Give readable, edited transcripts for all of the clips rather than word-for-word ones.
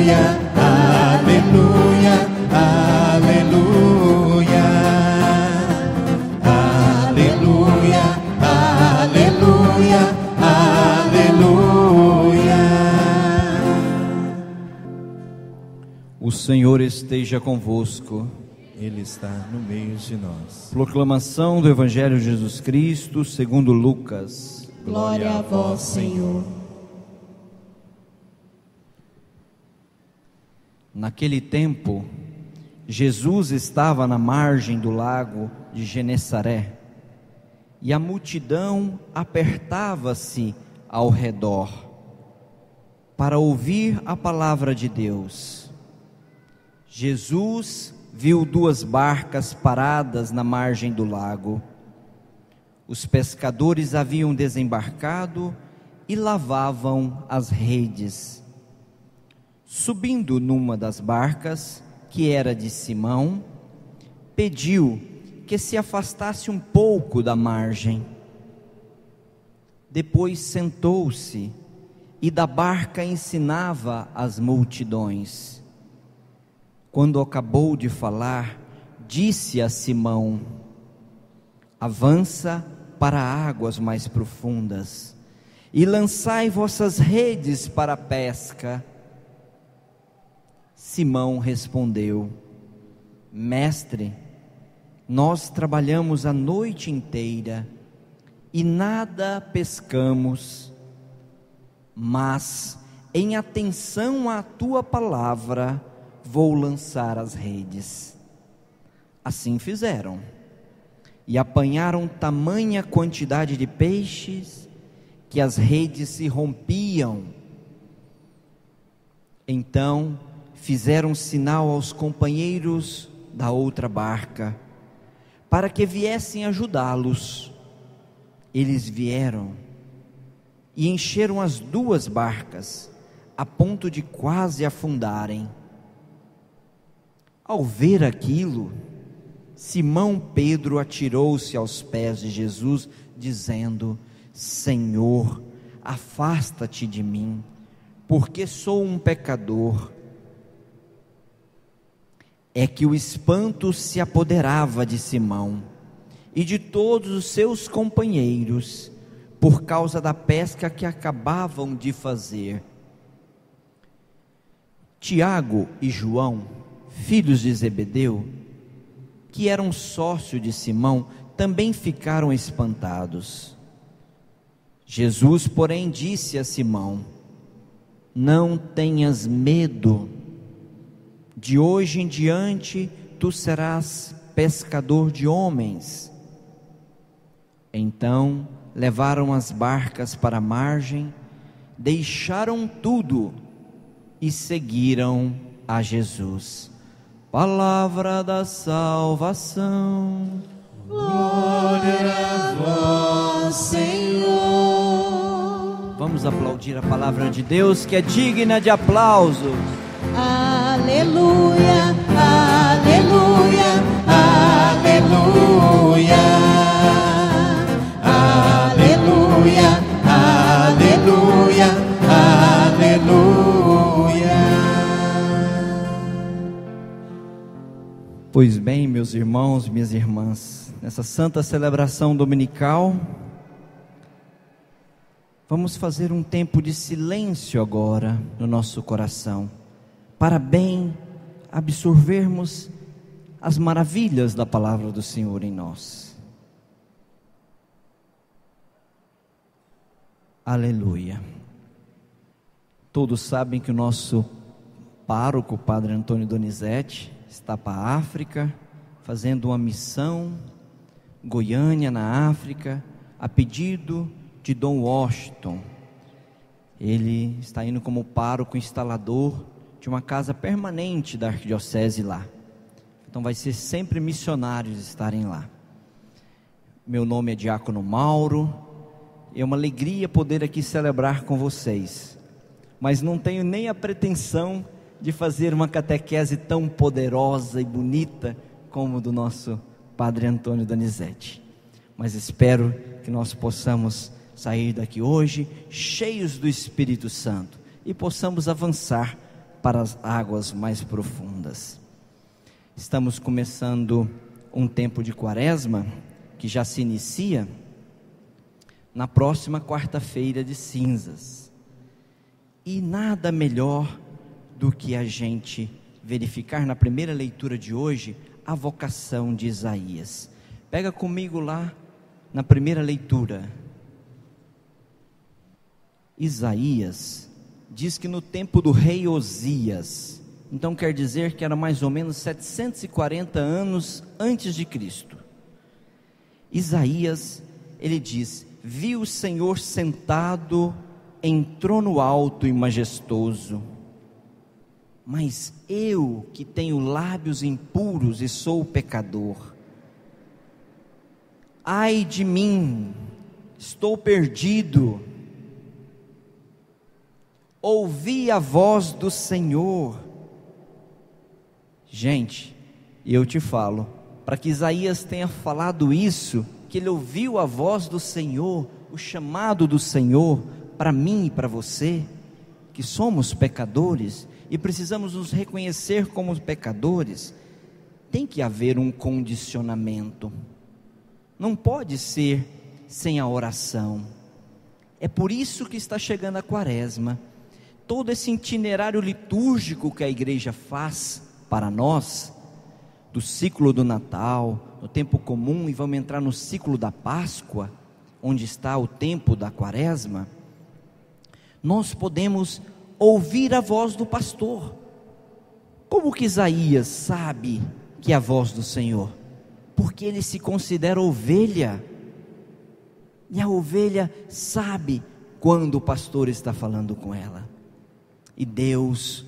aleluia, aleluia, aleluia, aleluia, aleluia. O Senhor esteja convosco. Ele está no meio de nós. Proclamação do Evangelho de Jesus Cristo segundo Lucas. Glória a vós, Senhor. Naquele tempo, Jesus estava na margem do lago de Genesaré, e a multidão apertava-se ao redor para ouvir a palavra de Deus. Jesus viu 2 barcas paradas na margem do lago. Os pescadores haviam desembarcado e lavavam as redes. Subindo numa das barcas, que era de Simão, pediu que se afastasse um pouco da margem. Depois sentou-se e da barca ensinava as multidões. Quando acabou de falar, disse a Simão: avança para águas mais profundas e lançai vossas redes para a pesca. Simão respondeu: Mestre, nós trabalhamos a noite inteira e nada pescamos, mas em atenção à tua palavra vou lançar as redes. Assim fizeram, e apanharam tamanha quantidade de peixes que as redes se rompiam. Então fizeram sinal aos companheiros da outra barca, para que viessem ajudá-los. Eles vieram e encheram as 2 barcas, a ponto de quase afundarem. Ao ver aquilo, Simão Pedro atirou-se aos pés de Jesus, dizendo: Senhor, afasta-te de mim, porque sou um pecador. É que o espanto se apoderava de Simão e de todos os seus companheiros, por causa da pesca que acabavam de fazer. Tiago e João, filhos de Zebedeu, que eram sócios de Simão, também ficaram espantados. Jesus, porém, disse a Simão: não tenhas medo, de hoje em diante tu serás pescador de homens. Então levaram as barcas para a margem, deixaram tudo e seguiram a Jesus. Palavra da salvação. Glória a vós, Senhor. Vamos aplaudir a palavra de Deus, que é digna de aplausos. Aleluia, aleluia, aleluia, Aleluia, aleluia, aleluia. Pois bem, meus irmãos, minhas irmãs, nessa santa celebração dominical, vamos fazer um tempo de silêncio agora no nosso coração, para bem absorvermos as maravilhas da palavra do Senhor em nós. Aleluia. Todos sabem que o nosso pároco, Padre Antônio Donizete, está para a África, fazendo uma missão, Goiânia, na África, a pedido de Dom Washington. Ele está indo como pároco instalador de uma casa permanente da arquidiocese lá. Então vai ser sempre missionários estarem lá. Meu nome é Diácono Mauro, é uma alegria poder aqui celebrar com vocês, mas não tenho nem a pretensão de fazer uma catequese tão poderosa e bonita como do nosso Padre Antônio Donizete, mas espero que nós possamos sair daqui hoje cheios do Espírito Santo e possamos avançar para as águas mais profundas. Estamos começando um tempo de quaresma, que já se inicia na próxima quarta-feira de cinzas. E nada melhor do que a gente verificar na primeira leitura de hoje a vocação de Isaías. Pega comigo lá na primeira leitura. Isaías diz que no tempo do rei Osias, então quer dizer que era mais ou menos 740 anos antes de Cristo. Isaías, ele diz: vi o Senhor sentado em trono alto e majestoso, mas eu que tenho lábios impuros e sou pecador, ai de mim, estou perdido. Ouvi a voz do Senhor. Gente, eu te falo, para que Isaías tenha falado isso, que ele ouviu a voz do Senhor, o chamado do Senhor, para mim e para você, que somos pecadores, e precisamos nos reconhecer como pecadores, tem que haver um condicionamento, não pode ser sem a oração. É por isso que está chegando a quaresma, todo esse itinerário litúrgico que a igreja faz para nós, do ciclo do Natal, no tempo comum, e vamos entrar no ciclo da Páscoa, onde está o tempo da quaresma, nós podemos ouvir a voz do pastor. Como que Isaías sabe que é a voz do Senhor? Porque ele se considera ovelha, e a ovelha sabe quando o pastor está falando com ela. E Deus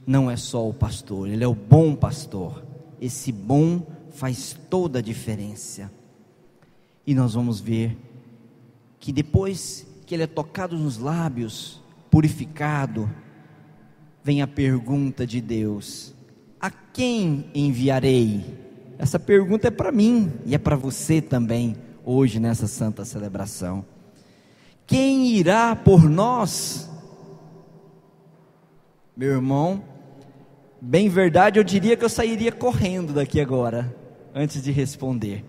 não é só o pastor, Ele é o bom pastor. Esse bom faz toda a diferença. E nós vamos ver que depois que ele é tocado nos lábios, purificado, vem a pergunta de Deus: a quem enviarei? Essa pergunta é para mim e é para você também, hoje nessa santa celebração. Quem irá por nós? Meu irmão, bem verdade, eu diria que eu sairia correndo daqui agora, antes de responder.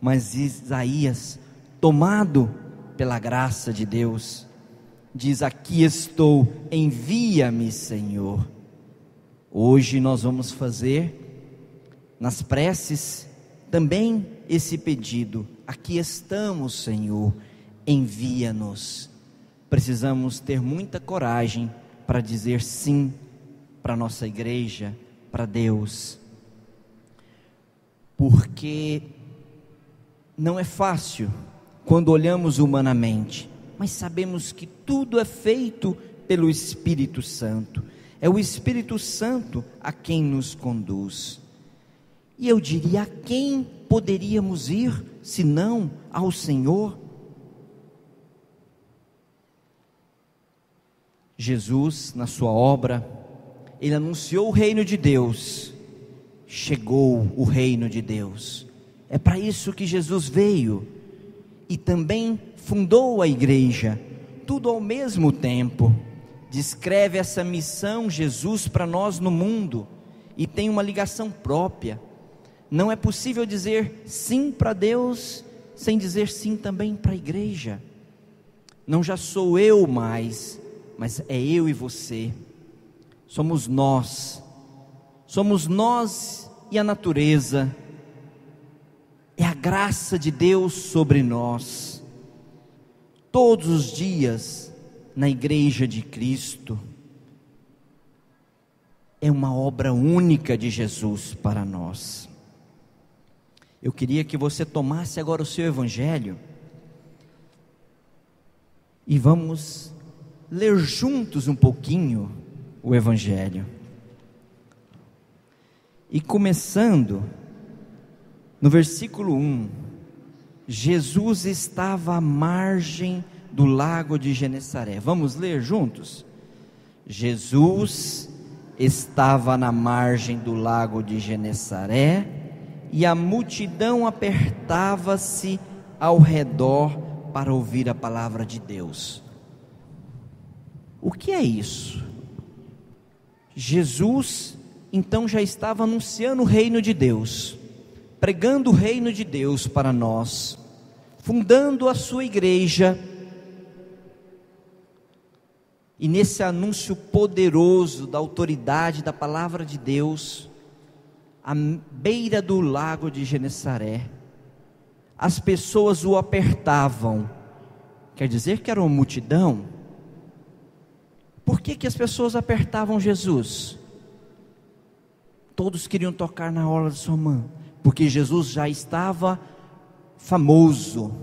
Mas Isaías, tomado pela graça de Deus, diz: aqui estou, envia-me, Senhor. Hoje nós vamos fazer, nas preces, também esse pedido: aqui estamos, Senhor, envia-nos. Precisamos ter muita coragem para dizer sim para a nossa igreja, para Deus, porque não é fácil quando olhamos humanamente, mas sabemos que tudo é feito pelo Espírito Santo, é o Espírito Santo a quem nos conduz. E eu diria: a quem poderíamos ir, senão ao Senhor? Jesus, na sua obra, ele anunciou o reino de Deus, chegou o reino de Deus, é para isso que Jesus veio, e também fundou a igreja, tudo ao mesmo tempo. Descreve essa missão Jesus para nós no mundo, e tem uma ligação própria. Não é possível dizer sim para Deus, sem dizer sim também para a igreja. Não já sou eu mais, mas é eu e você. Somos nós e a natureza, é a graça de Deus sobre nós, todos os dias na igreja de Cristo, é uma obra única de Jesus para nós. Eu queria que você tomasse agora o seu evangelho, e vamos ler juntos um pouquinho o evangelho, e começando no versículo 1, Jesus estava à margem do lago de Genesaré. Vamos ler juntos? Jesus estava na margem do lago de Genesaré, e a multidão apertava-se ao redor para ouvir a palavra de Deus. O que é isso? Jesus então já estava anunciando o reino de Deus, pregando o reino de Deus para nós, fundando a sua igreja. E nesse anúncio poderoso da autoridade da palavra de Deus, à beira do lago de Genesaré, as pessoas o apertavam. Quer dizer que era uma multidão. Por que as pessoas apertavam Jesus? Todos queriam tocar na orla de sua mão, porque Jesus já estava famoso.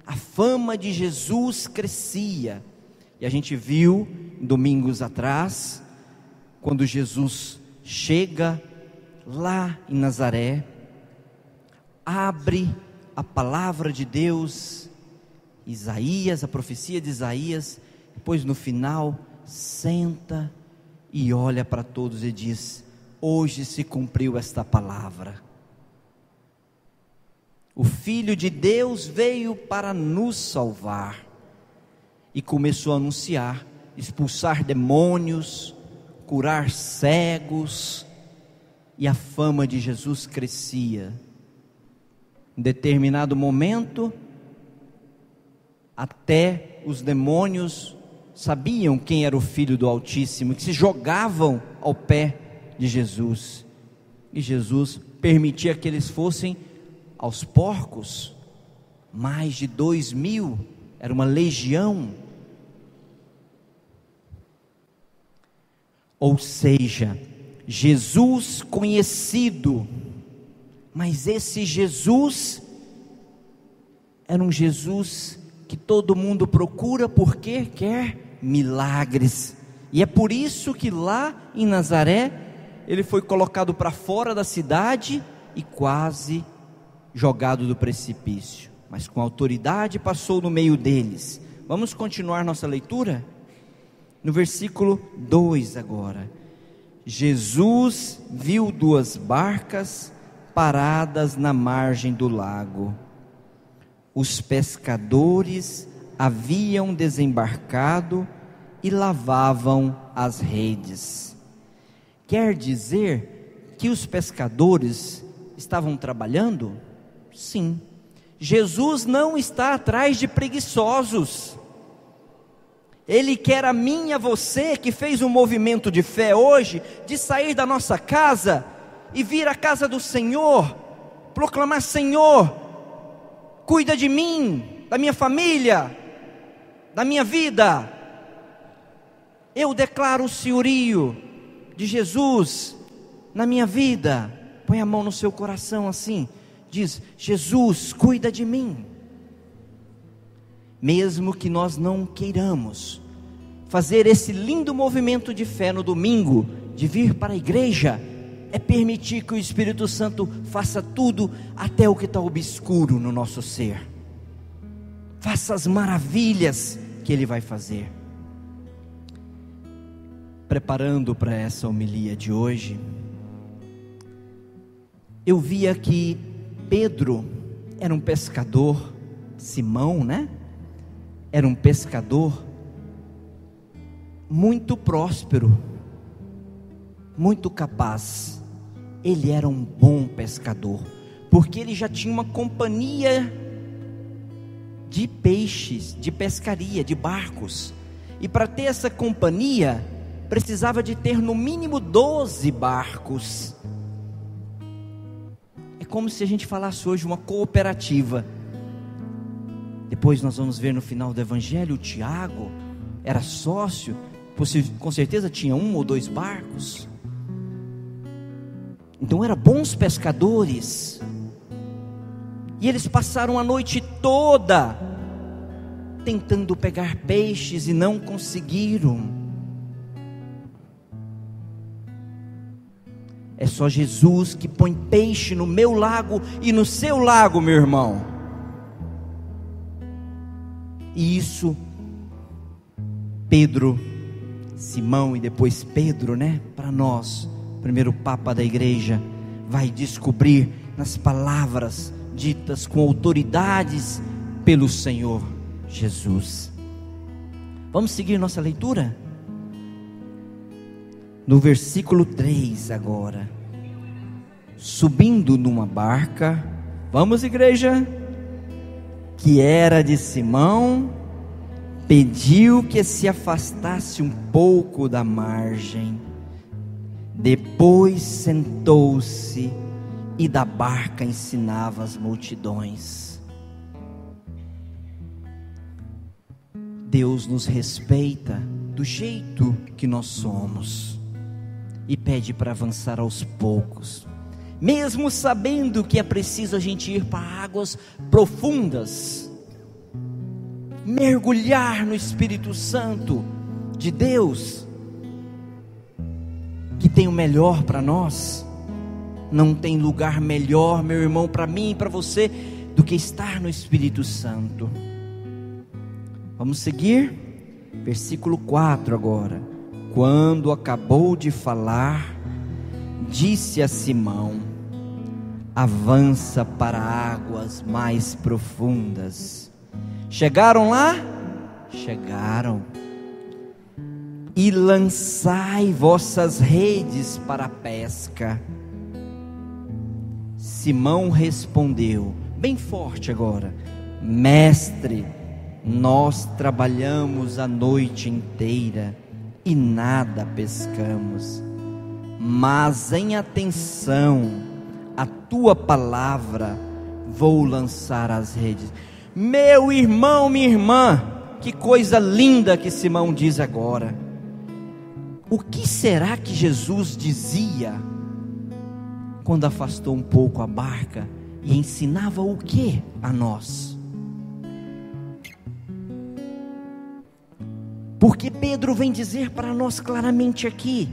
A fama de Jesus crescia. E a gente viu domingos atrás, quando Jesus chega lá em Nazaré, abre a palavra de Deus, Isaías, a profecia de Isaías, depois no final senta e olha para todos e diz: hoje se cumpriu esta palavra. O Filho de Deus veio para nos salvar. E começou a anunciar, expulsar demônios, curar cegos, e a fama de Jesus crescia. Em determinado momento, até os demônios sabiam quem era o Filho do Altíssimo, que se jogavam ao pé de Jesus. E Jesus permitia que eles fossem aos porcos. Mais de 2.000, era uma legião. Ou seja, Jesus conhecido, mas esse Jesus era um Jesus que todo mundo procura porque quer milagres. E é por isso que lá em Nazaré ele foi colocado para fora da cidade e quase jogado do precipício, mas com autoridade passou no meio deles. Vamos continuar nossa leitura? No versículo 2 agora. Jesus viu 2 barcas paradas na margem do lago. Os pescadores haviam desembarcado e lavavam as redes. Quer dizer que os pescadores estavam trabalhando? Sim. Jesus não está atrás de preguiçosos. Ele quer a mim e a você, que fez um movimento de fé hoje, de sair da nossa casa e vir à casa do Senhor, proclamar: Senhor, cuida de mim, da minha família, da minha vida. Eu declaro o senhorio de Jesus na minha vida. Põe a mão no seu coração assim, diz: Jesus, cuida de mim. Mesmo que nós não queiramos fazer esse lindo movimento de fé no domingo, de vir para a igreja, é permitir que o Espírito Santo faça tudo, até o que está obscuro no nosso ser. Faça as maravilhas que Ele vai fazer. Preparando para essa homilia de hoje, eu via que Pedro era um pescador, Simão, né? Era um pescador muito próspero, muito capaz. Ele era um bom pescador, porque ele já tinha uma companhia de peixes, de pescaria, de barcos. E para ter essa companhia, precisava de ter no mínimo 12 barcos. É como se a gente falasse hoje uma cooperativa. Depois nós vamos ver no final do Evangelho, o Tiago era sócio, com certeza tinha 1 ou 2 barcos. Então eram bons pescadores. E eles passaram a noite toda tentando pegar peixes e não conseguiram. É só Jesus que põe peixe no meu lago e no seu lago, meu irmão. E isso, Pedro, Simão e depois Pedro, né? Para nós, primeiro Papa da igreja, vai descobrir nas palavras ditas com autoridades pelo Senhor Jesus. Vamos seguir nossa leitura? no versículo 3 agora. Subindo numa barca, vamos igreja, que era de Simão, pediu que se afastasse um pouco da margem. Depois sentou-se e da barca ensinava as multidões. Deus nos respeita do jeito que nós somos e pede para avançar aos poucos, mesmo sabendo que é preciso a gente ir para águas profundas, mergulhar no Espírito Santo de Deus, que tem o melhor para nós. Não tem lugar melhor, meu irmão, para mim e para você, do que estar no Espírito Santo. Vamos seguir, versículo 4 agora. Quando acabou de falar, disse a Simão: avança para águas mais profundas. Chegaram lá? Chegaram. E lançai vossas redes para a pesca. Simão respondeu, bem forte agora: Mestre, nós trabalhamos a noite inteira e nada pescamos, mas em atenção à tua palavra vou lançar as redes. Meu irmão, minha irmã, que coisa linda que Simão diz agora. O que será que Jesus dizia quando afastou um pouco a barca e ensinava o que a nós? Porque Pedro vem dizer para nós claramente aqui: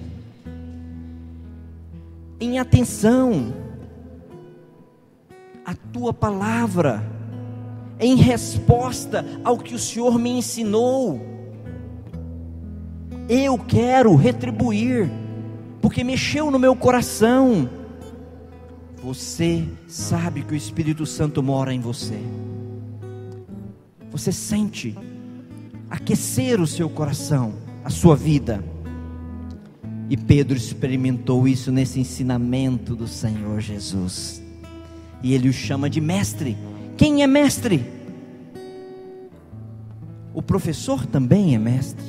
em atenção à tua palavra, em resposta ao que o Senhor me ensinou, eu quero retribuir, porque mexeu no meu coração. Você sabe que o Espírito Santo mora em você. Você sente aquecer o seu coração, a sua vida. E Pedro experimentou isso nesse ensinamento do Senhor Jesus. E ele o chama de mestre. Quem é mestre? O professor também é mestre,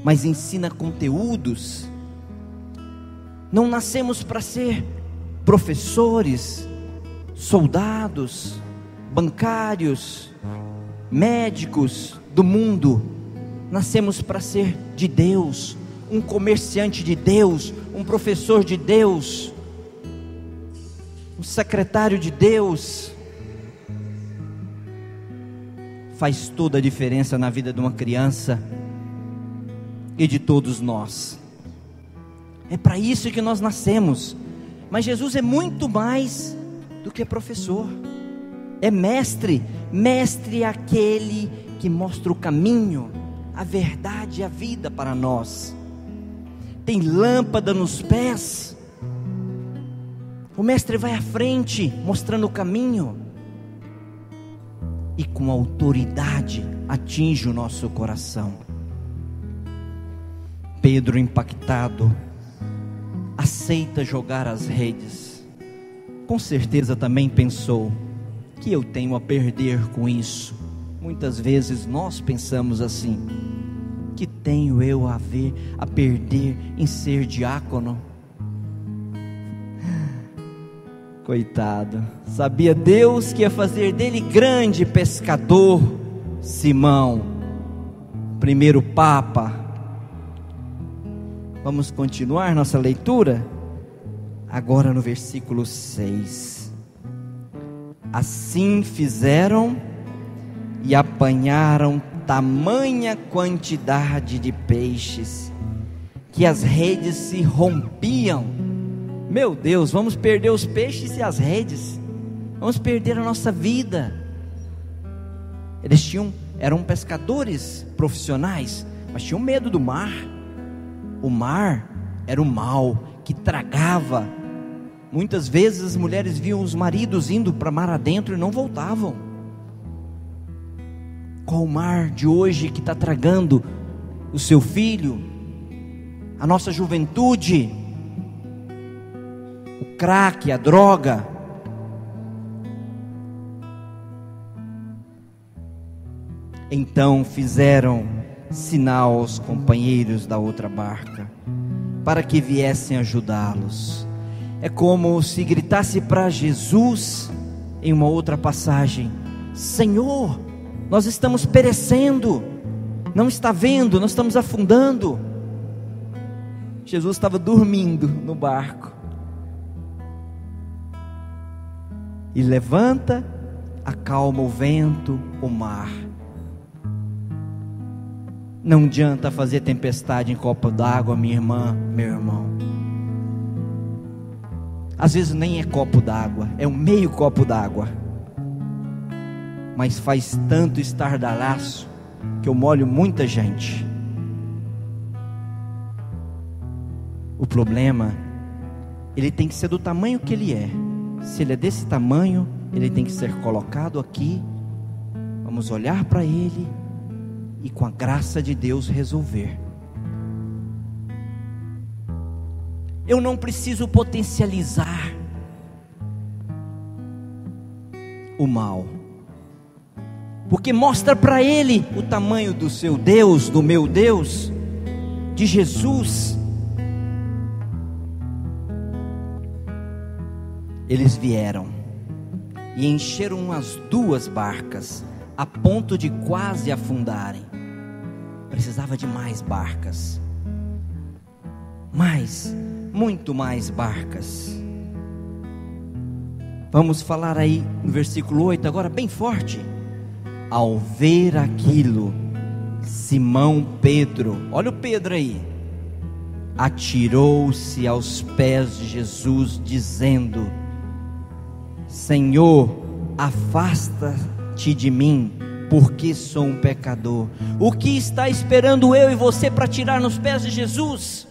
mas ensina conteúdos. Não nascemos para ser professores, soldados, bancários, médicos do mundo. Nascemos para ser de Deus, um comerciante de Deus, um professor de Deus, um secretário de Deus. Faz toda a diferença na vida de uma criança e de todos nós. É para isso que nós nascemos. Mas Jesus é muito mais do que professor. É mestre. Mestre é aquele que mostra o caminho, a verdade e a vida para nós. Tem lâmpada nos pés. O mestre vai à frente, mostrando o caminho, e com autoridade atinge o nosso coração. Pedro, impactado, aceita jogar as redes. Com certeza também pensou: que eu tenho a perder com isso? Muitas vezes nós pensamos assim: que tenho eu a perder em ser diácono? Coitado, sabia Deus que ia fazer dele grande pescador. Simão, primeiro Papa. Vamos continuar nossa leitura? Agora no versículo 6. Assim fizeram e apanharam tamanha quantidade de peixes, que as redes se rompiam. Meu Deus, vamos perder os peixes e as redes, vamos perder a nossa vida. Eles eram pescadores profissionais, mas tinham medo do mar. O mar era o mal que tragava. Muitas vezes as mulheres viam os maridos indo para mar adentro e não voltavam. Qual o mar de hoje que está tragando o seu filho, a nossa juventude, o crack, a droga. Então fizeram sinal aos companheiros da outra barca, para que viessem ajudá-los. É como se gritasse para Jesus, em uma outra passagem: Senhor, nós estamos perecendo, não está vendo, nós estamos afundando. Jesus estava dormindo no barco. E levanta, acalma o vento, o mar. Não adianta fazer tempestade em copo d'água, minha irmã, meu irmão. Às vezes nem é copo d'água, é um meio copo d'água, mas faz tanto estardalhaço que eu molho muita gente. O problema, ele tem que ser do tamanho que ele é. Se ele é desse tamanho, ele tem que ser colocado aqui. Vamos olhar para ele e com a graça de Deus resolver. Eu não preciso potencializar o mal, porque mostra para ele o tamanho do seu Deus, do meu Deus, de Jesus. Eles vieram e encheram as 2 barcas, a ponto de quase afundarem. Precisava de mais barcas, muito mais barcas. Vamos falar aí no versículo 8, agora bem forte. Ao ver aquilo, Simão Pedro, olha o Pedro aí, atirou-se aos pés de Jesus, dizendo: Senhor, afasta-te de mim, porque sou um pecador. O que está esperando eu e você para tirar nos pés de Jesus?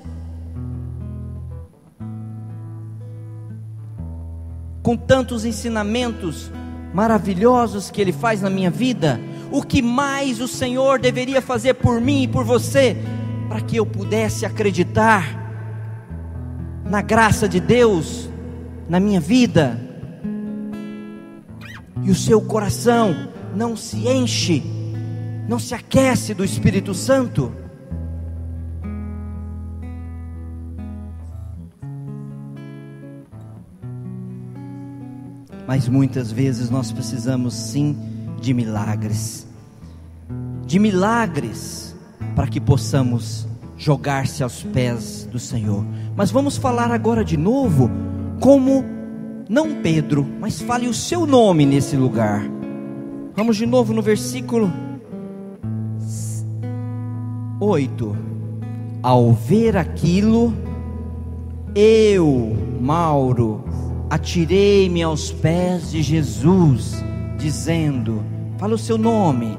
Com tantos ensinamentos maravilhosos que Ele faz na minha vida, o que mais o Senhor deveria fazer por mim e por você, para que eu pudesse acreditar na graça de Deus na minha vida, e o seu coração não se enche, não se aquece do Espírito Santo? Mas muitas vezes nós precisamos sim de milagres, para que possamos jogar-se aos pés do Senhor. Mas vamos falar agora de novo, como não Pedro, mas fale o seu nome nesse lugar. Vamos de novo no versículo 8. Ao ver aquilo, eu, Mauro, atirei-me aos pés de Jesus, dizendo, fala o seu nome: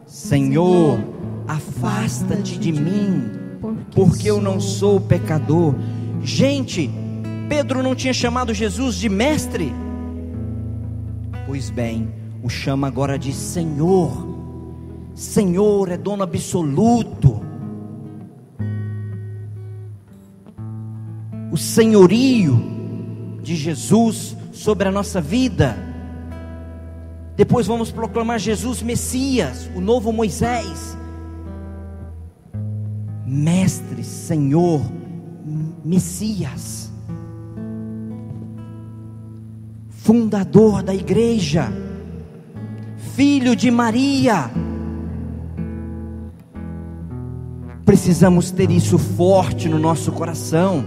Senhor, afasta-te de mim, porque eu não sou pecador. Gente, Pedro não tinha chamado Jesus de mestre? Pois bem, o chama agora de Senhor. Senhor é dono absoluto. O senhorio de Jesus sobre a nossa vida. Depois vamos proclamar Jesus Messias, o novo Moisés. Mestre, Senhor, Messias, fundador da igreja, filho de Maria. Precisamos ter isso forte no nosso coração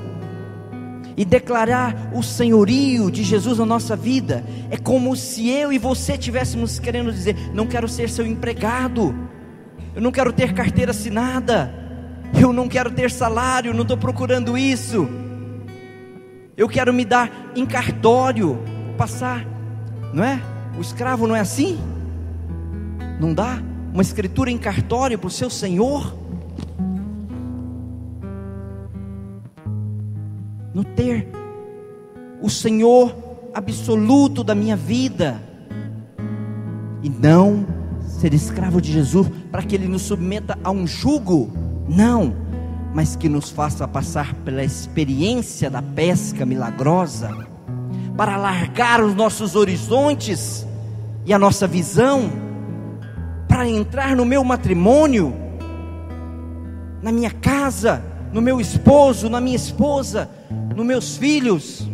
e declarar o senhorio de Jesus na nossa vida. É como se eu e você estivéssemos querendo dizer: não quero ser seu empregado, eu não quero ter carteira assinada, eu não quero ter salário, não estou procurando isso. Eu quero me dar em cartório, passar, não é? O escravo não é assim? Não dá uma escritura em cartório para o seu senhor? Não ter o Senhor absoluto da minha vida, e não ser escravo de Jesus para que Ele nos submeta a um jugo. Não, mas que nos faça passar pela experiência da pesca milagrosa, para alargar os nossos horizontes e a nossa visão, para entrar no meu matrimônio, na minha casa, no meu esposo, na minha esposa, nos meus filhos,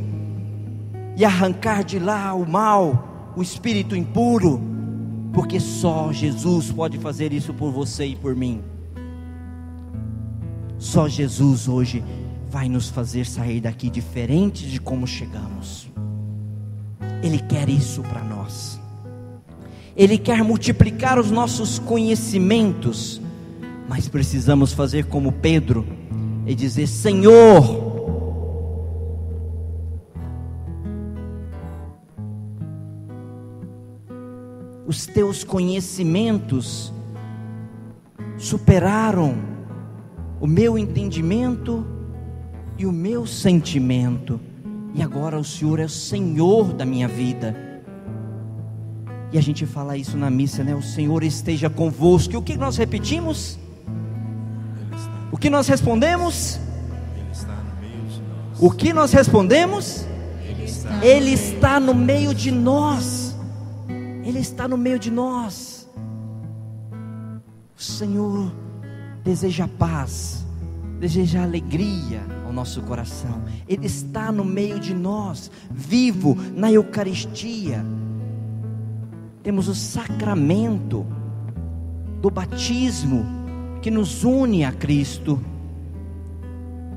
e arrancar de lá o mal, o espírito impuro, porque só Jesus pode fazer isso por você e por mim. Só Jesus hoje vai nos fazer sair daqui diferente de como chegamos. Ele quer isso para nós. Ele quer multiplicar os nossos conhecimentos, mas precisamos fazer como Pedro e dizer: Senhor, os teus conhecimentos superaram o meu entendimento e o meu sentimento, e agora o Senhor é o Senhor da minha vida. E a gente fala isso na missa, né? O Senhor esteja convosco. E o que nós repetimos? O que nós respondemos? Ele está no meio de nós. O que nós respondemos? Ele está no meio de nós. Ele está no meio de nós. O Senhor deseja paz, deseja alegria ao nosso coração. Ele está no meio de nós, vivo na Eucaristia. Temos o sacramento do batismo que nos une a Cristo,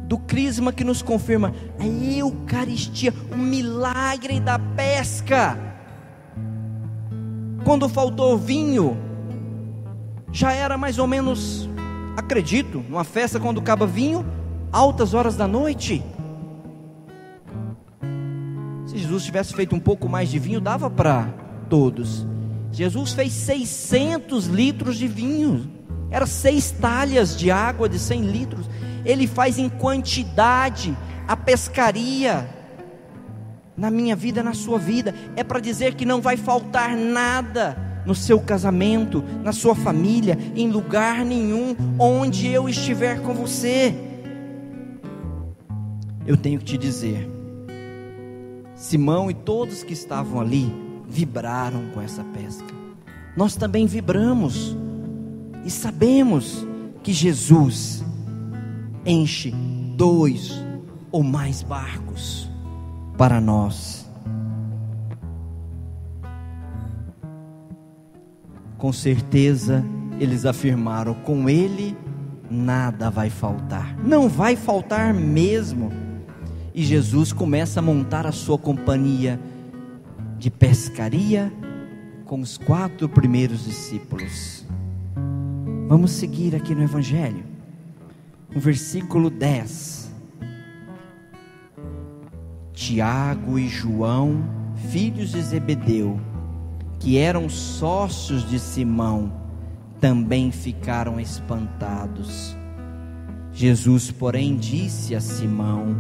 do crisma que nos confirma, a Eucaristia, o milagre da pesca. Quando faltou vinho, já era mais ou menos, acredito, numa festa quando acaba vinho, altas horas da noite. Se Jesus tivesse feito um pouco mais de vinho, dava para todos. Jesus fez 600 litros de vinho, era 6 talhas de água de 100 litros. Ele faz em quantidade a pescaria na minha vida, na sua vida. É para dizer que não vai faltar nada no seu casamento, na sua família, em lugar nenhum, onde eu estiver com você. Eu tenho que te dizer, Simão e todos que estavam ali vibraram com essa pesca. Nós também vibramos e sabemos que Jesus enche 2 ou mais barcos para nós. Com certeza eles afirmaram: com Ele nada vai faltar. Não vai faltar mesmo. E Jesus começa a montar a sua companhia de pescaria com os 4 primeiros discípulos. Vamos seguir aqui no Evangelho, no versículo 10. Tiago e João, filhos de Zebedeu, que eram sócios de Simão, também ficaram espantados. Jesus, porém, disse a Simão: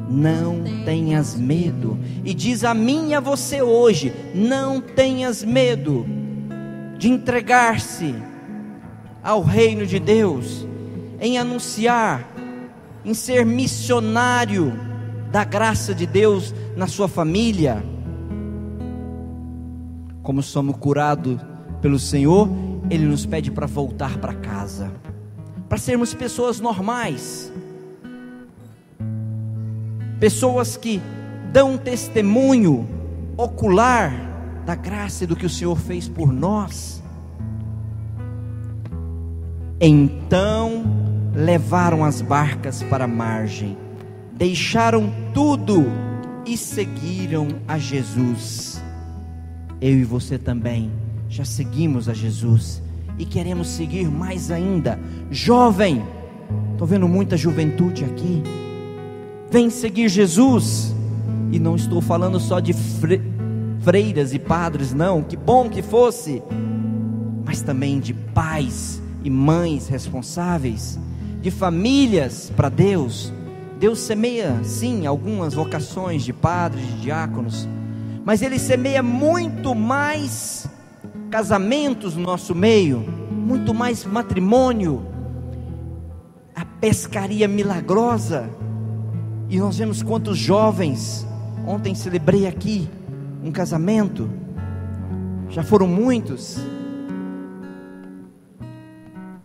não tenhas medo. E diz a mim e a você hoje: não tenhas medo de entregar-se ao reino de Deus, em anunciar, em ser missionário da graça de Deus na sua família. Como somos curados pelo Senhor, Ele nos pede para voltar para casa, para sermos pessoas normais, pessoas que dão testemunho ocular da graça e do que o Senhor fez por nós. Então levaram as barcas para a margem, deixaram tudo e seguiram a Jesus. Eu e você também já seguimos a Jesus e queremos seguir mais ainda. Jovem, estou vendo muita juventude aqui. Vem seguir Jesus. E não estou falando só de freiras e padres, não, que bom que fosse, mas também de pais e mães responsáveis, de famílias para Deus. Deus semeia sim algumas vocações de padres, de diáconos, mas Ele semeia muito mais casamentos no nosso meio, muito mais matrimônio. A pescaria milagrosa. E nós vemos quantos jovens, ontem celebrei aqui um casamento, já foram muitos,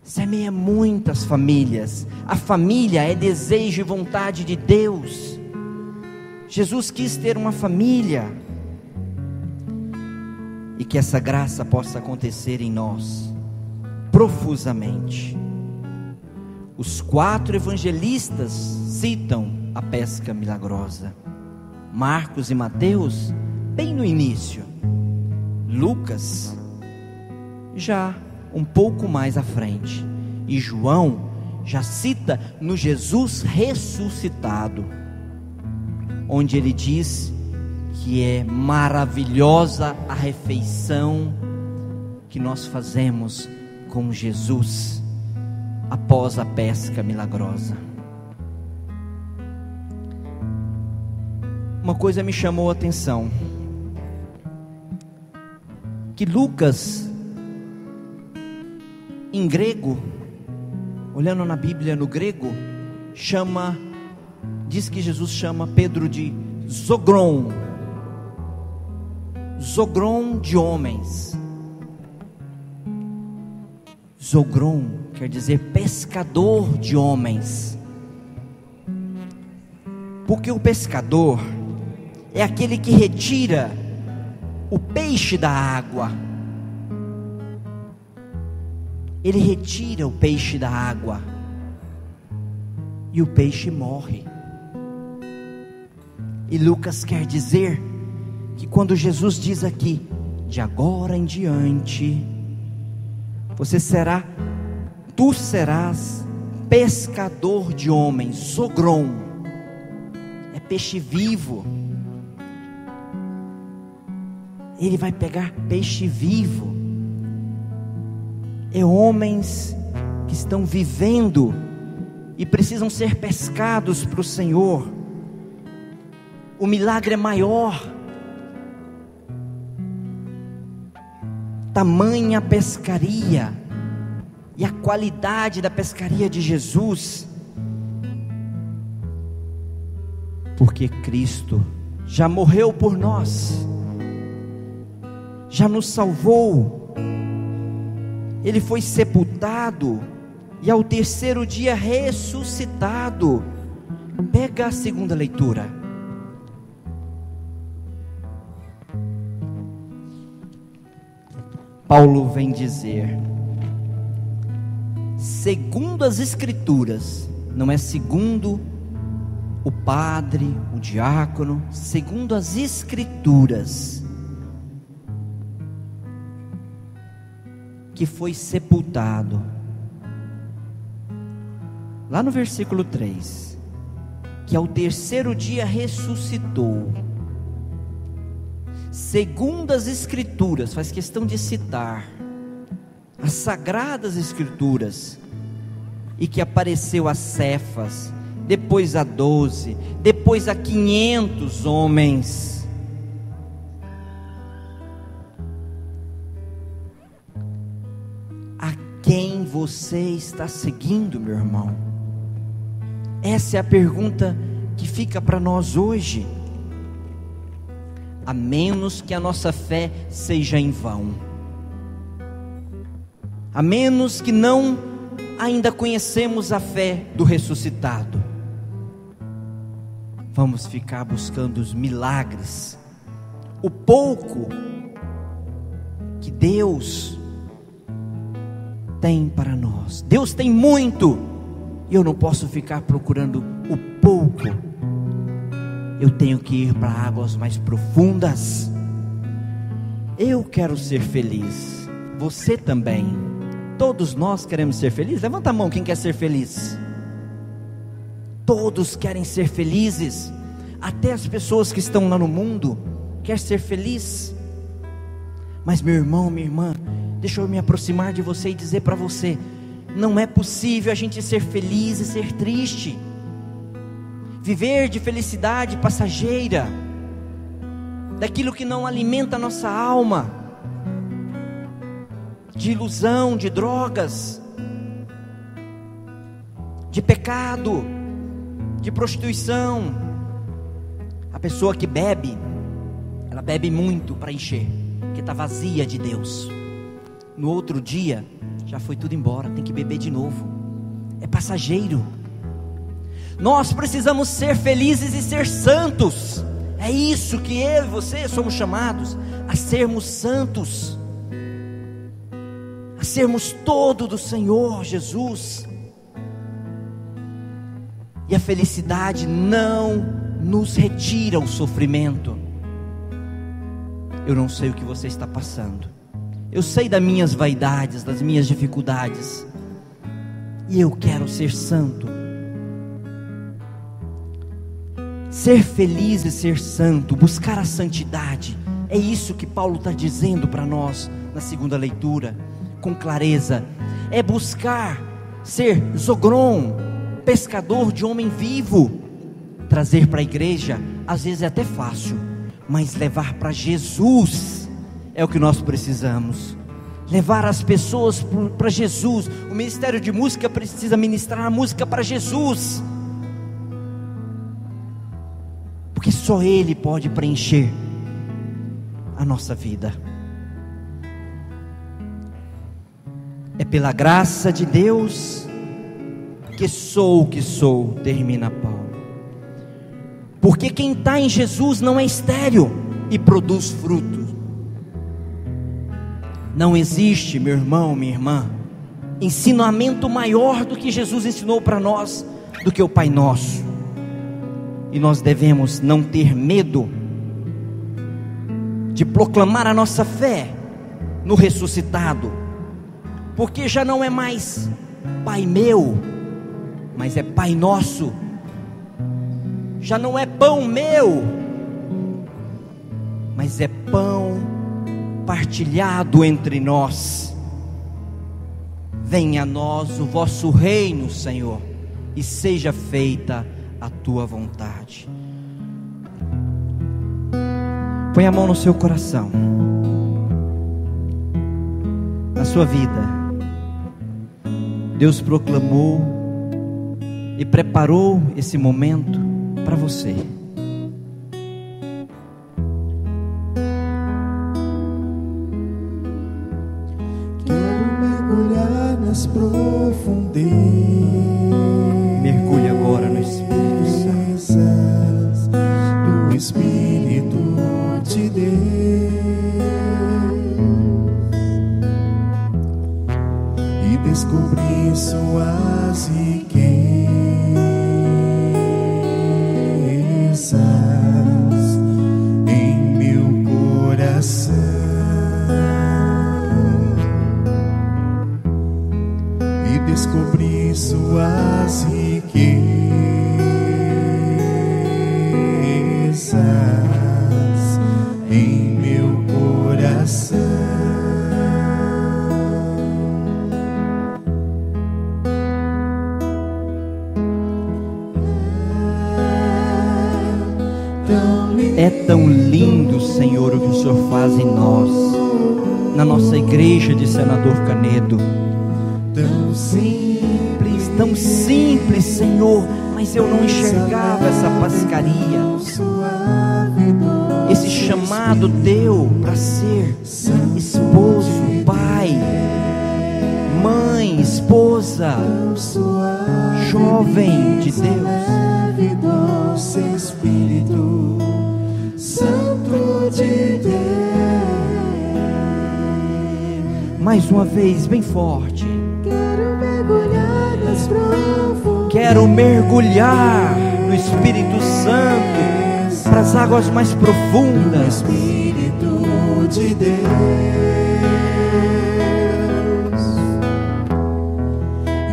semeia muitas famílias. A família é desejo e vontade de Deus. Jesus quis ter uma família, e que essa graça possa acontecer em nós profusamente. Os 4 evangelistas citam a pesca milagrosa, Marcos e Mateus bem no início, Lucas já um pouco mais à frente, e João já cita no Jesus ressuscitado, onde ele diz que é maravilhosa a refeição que nós fazemos com Jesus após a pesca milagrosa. Uma coisa me chamou a atenção, que Lucas, em grego, olhando na Bíblia no grego, diz que Jesus chama Pedro de Zogron, Zogron de homens. Zogron quer dizer pescador de homens, porque o pescador é aquele que retira o peixe da água. Ele retira o peixe da água e o peixe morre. E Lucas quer dizer que quando Jesus diz aqui, de agora em diante, tu serás pescador de homens, Zogron, é peixe vivo. Ele vai pegar peixe vivo, é homens que estão vivendo e precisam ser pescados para o Senhor. O milagre é maior, tamanha pescaria, e a qualidade da pescaria de Jesus, porque Cristo já morreu por nós, já nos salvou, Ele foi sepultado e ao terceiro dia ressuscitado. Pega a segunda leitura. Paulo vem dizer, segundo as Escrituras, não é segundo o padre, o diácono, segundo as Escrituras, que foi sepultado. Lá no versículo 3, que ao terceiro dia ressuscitou. Segundo as Escrituras, faz questão de citar as sagradas Escrituras, e que apareceu a Cefas, depois a 12, depois a 500 homens. A quem você está seguindo, meu irmão? Essa é a pergunta que fica para nós hoje. A menos que a nossa fé seja em vão, a menos que não ainda conhecemos a fé do ressuscitado, vamos ficar buscando os milagres, o pouco que Deus tem para nós. Deus tem muito, e eu não posso ficar procurando o pouco. Eu tenho que ir para águas mais profundas. Eu quero ser feliz, você também. Todos nós queremos ser felizes. Levanta a mão quem quer ser feliz. Todos querem ser felizes. Até as pessoas que estão lá no mundo querem ser felizes. Mas meu irmão, minha irmã, deixa eu me aproximar de você e dizer para você, não é possível a gente ser feliz e ser triste, viver de felicidade passageira, daquilo que não alimenta a nossa alma, de ilusão, de drogas, de pecado, de prostituição. A pessoa que bebe, ela bebe muito para encher, porque está vazia de Deus. No outro dia, já foi tudo embora, tem que beber de novo. É passageiro. Nós precisamos ser felizes e ser santos. É isso que eu e você somos chamados, a sermos santos, a sermos todo do Senhor Jesus. E a felicidade não nos retira o sofrimento. Eu não sei o que você está passando, eu sei das minhas vaidades, das minhas dificuldades, e eu quero ser santo. Ser feliz e ser santo, buscar a santidade, é isso que Paulo está dizendo para nós na segunda leitura, com clareza. É buscar ser zogron, pescador de homem vivo. Trazer para a igreja, às vezes é até fácil, mas levar para Jesus é o que nós precisamos. Levar as pessoas para Jesus. O ministério de música precisa ministrar a música para Jesus, porque só Ele pode preencher a nossa vida. É pela graça de Deus que sou o que sou, termina Paulo. Porque quem está em Jesus não é estéril e produz frutos. Não existe, meu irmão, minha irmã, ensinamento maior do que Jesus ensinou para nós, do que o Pai Nosso. E nós devemos não ter medo de proclamar a nossa fé no ressuscitado, porque já não é mais Pai meu, mas é Pai Nosso. Já não é pão meu, mas é pão partilhado entre nós. Venha a nós o vosso reino, Senhor, e seja feita a tua vontade. Põe a mão no seu coração, na sua vida. Deus proclamou e preparou esse momento para você. Quero mergulhar nas profundezas. Mergulhe agora no Espírito Santo, do Espírito de Deus, e descobrir suas riquezas em meu coração, e descobrir suas riquezas em meu coração. É tão lindo, Senhor, o que o Senhor faz em nós, na nossa igreja de Senador Canedo. Tão simples, Senhor, mas eu não enxergava essa pescaria, esse chamado teu para ser esposo, pai, mãe, esposa, jovem de Deus, Espírito Santo de Deus. Mais uma vez, bem forte. Quero mergulhar nas profundezas. Quero mergulhar no Espírito Santo, para as águas mais profundas. Espírito de Deus,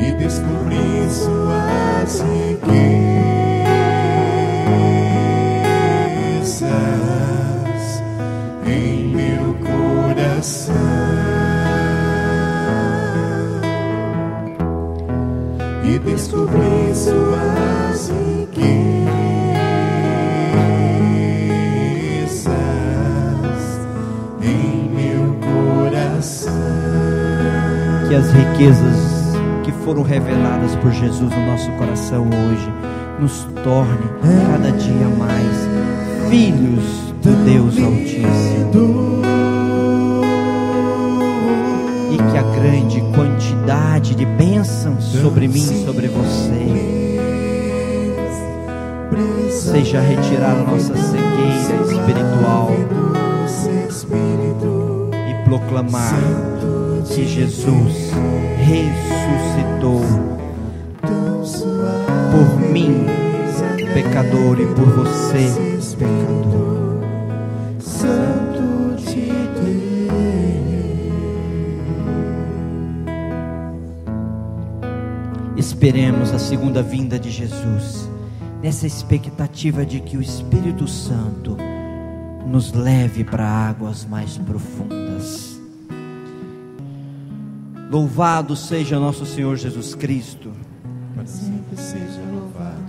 e descobrir suas riquezas em meu coração, e descobrir suas riquezas em meu coração. Que as riquezas que foram reveladas por Jesus no nosso coração hoje, nos torne cada dia mais filhos do Deus Altíssimo. E que a grande quantidade de bênçãos sobre mim, sobre você, seja retirar a nossa cegueira espiritual e proclamar que Jesus ressuscitou por mim, pecador, e por você, pecador. Santo de Deus. Esperemos a segunda vinda de Jesus, nessa expectativa de que o Espírito Santo nos leve para águas mais profundas. Louvado seja nosso Senhor Jesus Cristo. Para sempre seja louvado.